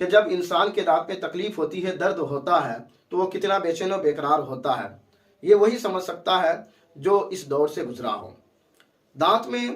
کہ جب انسان کے دانت میں تکلیف ہوتی ہے، درد ہوتا ہے، تو وہ کتنا بے چین و بے قرار ہوتا ہے۔ یہ وہی سمجھ سکتا ہے جو اس دور سے گزرا ہو۔ دانت میں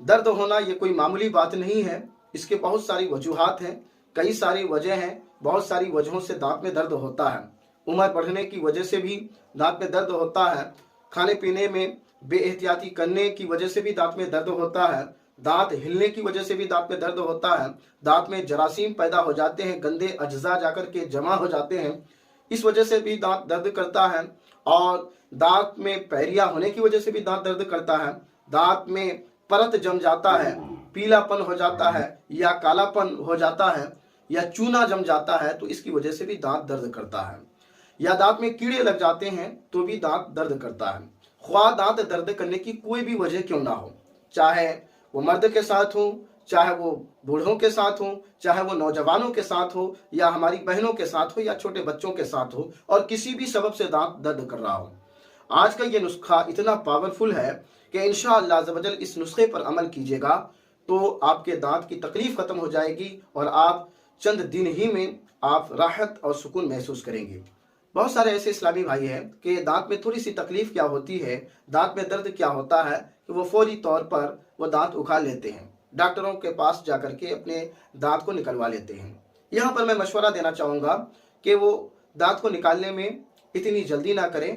درد ہونا یہ کوئی معمولی بات نہیں ہے، اس کے بہت ساری وجوہات ہیں، کئی ساری وجہ ہیں، بہت ساری وجہوں سے دانت میں درد ہوتا ہے۔ عمر بڑھنے کی وجہ سے بھی دانت میں درد ہوتا ہے، کھانے پینے میں بے احتیاطی کرنے کی وجہ سے بھی دانت میں درد ہوتا ہے، دانت ہلنے کی وجہ سے بھی دانت میں درد ہوتا ہے، دانت میں جراثیم پیدا ہو جاتے ہیں، گندے اجزاء جا کر کے جمع ہو جاتے ہیں، اس وجہ سے بھی دانت درد کرتا ہے، اور دانت میں پیریا ہونے کی وجہ سے بھی دانت درد کرتا ہے، دانت میں پرت جم جاتا ہے، پیلا پن ہو جاتا ہے، یا کالا پن ہو جاتا ہے، یا چونا جم جاتا ہے تو اس کی وجہ سے بھی دانت درد کرتا ہے، یا دانت میں کیڑے لگ جاتے ہیں تو بھی دانت درد کرتا ہے۔ خواہ دانت درد کرنے کی کوئی بھی وجہ کیوں نہ ہو، چاہے وہ مرد کے ساتھ ہو، چاہے وہ بوڑھوں کے ساتھ ہو، چاہے وہ نوجوانوں کے ساتھ ہو، یا ہماری بہنوں کے ساتھ ہو، یا چھوٹے بچوں کے ساتھ ہو، اور کسی بھی سبب سے دانت درد کر رہا ہو، آج کا یہ نسخہ اتنا پاورفل ہے کہ انشاءاللہ عز و جل اس نسخے پر عمل کیجیے گا تو آپ کے دانت کی تکلیف ختم ہو جائے گی، اور آپ چند دن ہی میں آپ راحت اور سکون محسوس کریں گے۔ بہت سارے ایسے اسلامی بھائی ہیں کہ دانت میں تھوڑی سی تکلیف کیا ہوتی ہے، دانت میں درد کیا ہوتا ہے کہ وہ فوری طور پر وہ دانت اکھاڑ لیتے ہیں، ڈاکٹروں کے پاس جا کر کے اپنے دانت کو نکلوا لیتے ہیں۔ یہاں پر میں مشورہ دینا چاہوں گا کہ وہ دانت کو نکالنے میں اتنی جلدی نہ کریں،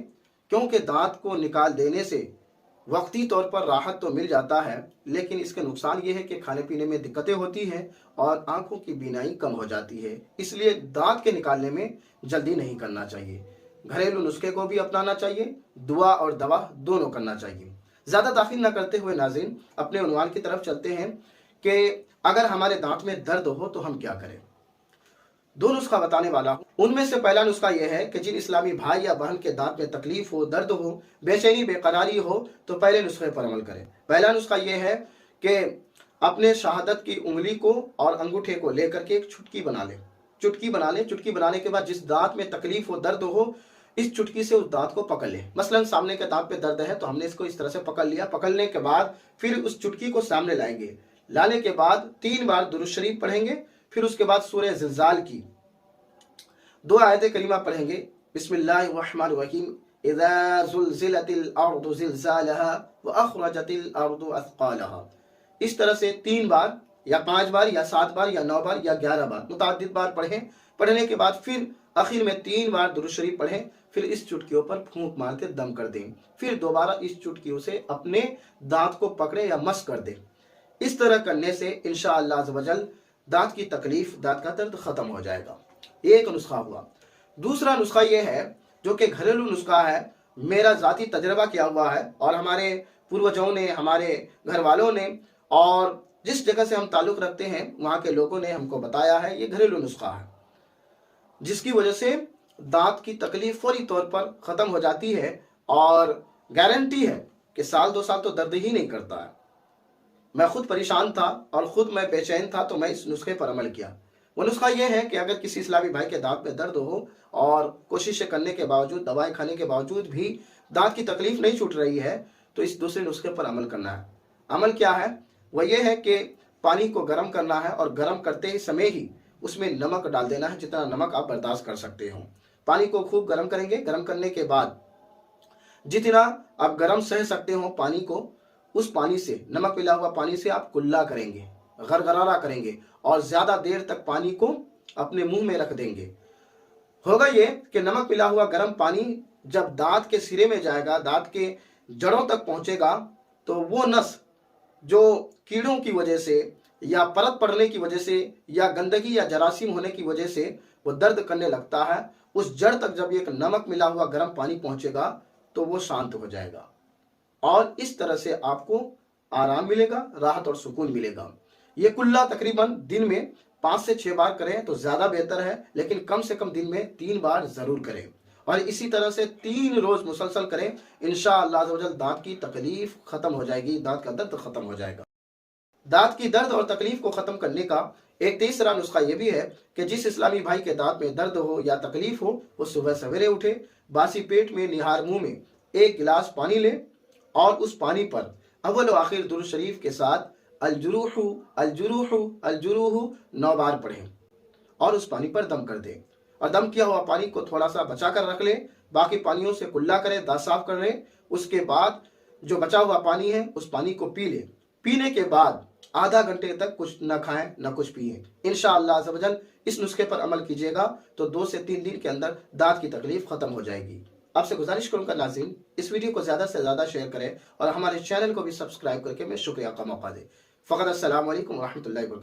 کیونکہ دانت کو نکال دینے سے وقتی طور پر راحت تو مل جاتا ہے، لیکن اس کے نقصان یہ ہے کہ کھانے پینے میں دقتیں ہوتی ہیں اور آنکھوں کی بینائی کم ہو جاتی ہے، اس لیے دانت کے نکالنے میں جلدی نہیں کرنا چاہیے۔ گھریلو نسخے کو بھی اپنانا چاہیے، دعا اور دوا دونوں کرنا چاہیے۔ زیادہ تاخیر نہ کرتے ہوئے ناظرین اپنے عنوان کی طرف چلتے ہیں کہ اگر ہمارے دانت میں درد ہو تو ہم کیا کریں۔ دو نسخہ بتانے والا ہوں، ان میں سے پہلا نسخہ یہ ہے کہ جن اسلامی بھائی یا بہن کے دانت میں تکلیف ہو، درد ہو، بے چینی بے قراری ہو تو پہلے نسخے پر عمل کریں۔ پہلا نسخہ یہ ہے کہ اپنے شہادت کی انگلی کو اور انگوٹھے کو لے کر کے ایک چٹکی بنا لیں، چٹکی بنا لیں۔ چٹکی بنانے کے بعد جس دانت میں تکلیف ہو، درد ہو، اس چٹکی سے اس دانت کو پکڑ لیں۔ مثلا سامنے کے دانت پہ درد ہے تو ہم نے اس کو اس طرح سے پکڑ لیا، پکڑنے کے بعد پھر اس چٹکی کو سامنے لائیں گے، لانے کے بعد 3 بار درود شریف پڑھیں گے، پھر اس کے بعد سورہ زلزال کی 2 آیت کریمہ پڑھیں گے۔ بسم اللہ الرحمن الرحیم، اذا زلزلت الارض زلزالها واخرجت الارض اثقالها، اس طرح سے 3 بار یا 5 بار یا 7 بار یا 9 بار یا 11 بار متعدد بار پڑھیں۔ پڑھنے کے بعد پھر آخر میں 3 بار درود شریف پڑھیں، پھر اس چٹکیوں پر پھونک مار کے دم کر دیں، پھر دوبارہ اس چٹکیوں سے اپنے دانت کو پکڑیں یا مس کر دیں۔ اس طرح کرنے سے انشاءاللہ عز و جل دانت کی تکلیف، دانت کا درد ختم ہو جائے گا۔ ایک نسخہ ہوا۔ دوسرا نسخہ یہ ہے جو کہ گھریلو نسخہ ہے، میرا ذاتی تجربہ کیا ہوا ہے، اور ہمارے پوروجوں نے، ہمارے گھر والوں نے، اور جس جگہ سے ہم تعلق رکھتے ہیں وہاں کے لوگوں نے ہم کو بتایا ہے۔ یہ گھریلو نسخہ ہے جس کی وجہ سے دانت کی تکلیف فوری طور پر ختم ہو جاتی ہے، اور گارنٹی ہے کہ 1-2 سال تو درد ہی نہیں کرتا ہے۔ میں خود پریشان تھا اور خود میں بے چین تھا تو میں اس نسخے پر عمل کیا۔ وہ نسخہ یہ ہے کہ اگر کسی اسلامی بھائی کے دانت میں درد ہو اور کوششیں کرنے کے باوجود، دوائیں کھانے کے باوجود بھی دانت کی تکلیف نہیں چھوٹ رہی ہے تو اس دوسرے نسخے پر عمل کرنا ہے۔ عمل کیا ہے؟ وہ یہ ہے کہ پانی کو گرم کرنا ہے، اور گرم کرتے ہی سمے ہی اس میں نمک ڈال دینا ہے، جتنا نمک آپ برداشت کر سکتے ہو۔ پانی کو خوب گرم کریں گے، گرم کرنے کے بعد جتنا آپ گرم سہ سکتے ہو پانی کو، اس پانی سے، نمک ملا ہوا پانی سے آپ کلا کریں گے، غرغرارا کریں گے، اور زیادہ دیر تک پانی کو اپنے منہ میں رکھ دیں گے۔ ہوگا یہ کہ نمک ملا ہوا گرم پانی جب دانت کے سرے میں جائے گا، دانت کے جڑوں تک پہنچے گا، تو وہ نس جو کیڑوں کی وجہ سے یا پرت پڑنے کی وجہ سے یا گندگی یا جراثیم ہونے کی وجہ سے وہ درد کرنے لگتا ہے، اس جڑ تک جب ایک نمک ملا ہوا گرم پانی پہنچے گا تو وہ شانت ہو جائے گا، اور اس طرح سے آپ کو آرام ملے گا، راحت اور سکون ملے گا۔ یہ کلا تقریباً دن میں 5 سے 6 بار کریں تو زیادہ بہتر ہے، لیکن کم سے کم دن میں 3 بار ضرور کریں، اور اسی طرح سے 3 روز مسلسل کریں۔ انشاءاللہ عز و جل دانت کی تکلیف ختم ہو جائے گی، دانت کا درد ختم ہو جائے گا۔ دانت کی درد اور تکلیف کو ختم کرنے کا ایک تیسرا نسخہ یہ بھی ہے کہ جس اسلامی بھائی کے دانت میں درد ہو یا تکلیف ہو وہ صبح سویرے اٹھے، باسی پیٹ میں نہار منہ میں 1 گلاس پانی لے، اور اس پانی پر اول و آخر درود شریف کے ساتھ الجروح الجروح الجروح 9 بار پڑھیں اور اس پانی پر دم کر دیں، اور دم کیا ہوا پانی کو تھوڑا سا بچا کر رکھ لیں، باقی پانیوں سے کلا کریں، دانت صاف کر لیں۔ اس کے بعد جو بچا ہوا پانی ہے اس پانی کو پی لیں۔ پینے کے بعد آدھا گھنٹے تک کچھ نہ کھائیں نہ کچھ پئیں۔ انشاءاللہ عز و جل اس نسخے پر عمل کیجیے گا تو 2 سے 3 دن کے اندر دانت کی تکلیف ختم ہو جائے گی۔ آپ سے گزارش کروں گا ناظرین، اس ویڈیو کو زیادہ سے زیادہ شیئر کریں اور ہمارے چینل کو بھی سبسکرائب کر کے میں شکریہ کا موقع دیں۔ فقط السلام علیکم ورحمۃ اللہ وبرکاتہ۔